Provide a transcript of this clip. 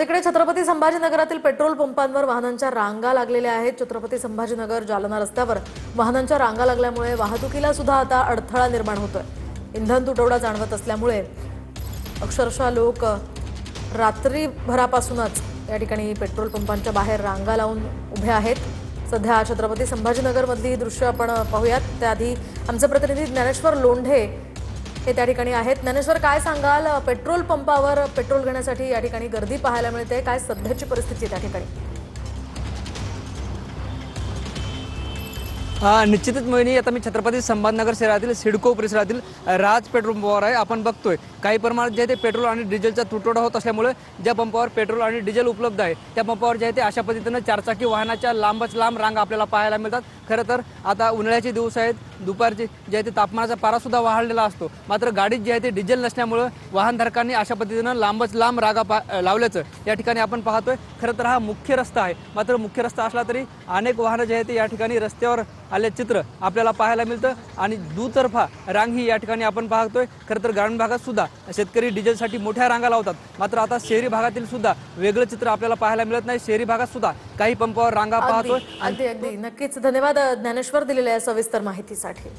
इकडे छत्रपती संभाजीनगरातील पेट्रोल पंपांवर वाहनांच्या रांगा लागलेल्या आहेत। छत्रपती संभाजीनगर जालना रस्त्यावर वाहनांच्या रांगा लागल्यामुळे वाहतुकीला सुद्धा आता अडथळा निर्माण होतोय। इंधन तुटवडा जाणवत असल्यामुळे अक्षरशः लोक रात्रीभरापासूनच या ठिकाणी पेट्रोल पंपांच्या बाहेर रांगा लावून उभे आहेत। सध्या छत्रपती संभाजीनगर मधली दृश्य आपण पाहूयात। त्याआधी आमचे प्रतिनिधी ज्ञानेश्वर लोंढे हे त्या ठिकाणी आहेत। ज्ञानेश्वर, काय सांगाल? पेट्रोल पंपावर पेट्रोल घेण्यासाठी या ठिकाणी गर्दी पाहायला मिळते, काय सध्याची परिस्थिती त्या ठिकाणी? निश्चितच मोहिनी, आता मी छत्रपती संभाजीनगर शहरातील सिडको परिसरातील राज पेट्रोल पंपावर आहे। आपण बघतोय काही प्रमाणात जे आहे ते पेट्रोल आणि डिझेलचा तुटवडा होत असल्यामुळे ज्या पंपावर पेट्रोल आणि डिझेल उपलब्ध आहे त्या पंपावर जे आहे ते अशा पद्धतीने चारचाकी वाहनाच्या लांबच लांब रांगा आपल्याला पाहायला मिळतात। खरं तर आता उन्हाळ्याचे दिवस आहेत, दुपारचे जे आहे ते तापमानाचा पारा सुद्धा वाढलेला असतो, मात्र गाडीत जे आहे ते डिझेल नसल्यामुळे वाहनधारकांनी अशा पद्धतीनं लांबच लांब रांगा लावल्याचं या ठिकाणी आपण पाहतोय। खरं तर हा मुख्य रस्ता आहे, मात्र मुख्य रस्ता असला तरी अनेक वाहनं जे आहे ते या ठिकाणी रस्त्यावर आले चित्र आपल्याला पाहायला मिळतं आणि दुतर्फा रांग ही या ठिकाणी आपण पाहतोय। खरं तर ग्रामीण भागात सुद्धा शेतकरी डिझेलसाठी मोठ्या रांगा लावतात, मात्र आता शहरी भागातील सुद्धा वेगळं चित्र आपल्याला पाहायला मिळत नाही। शहरी भागात सुद्धा काही पंपावर रांगा पाहतोय। अगदी नक्कीच धन्यवाद ज्ञानेश्वर दिलेल्या सविस्तर माहितीसाठी।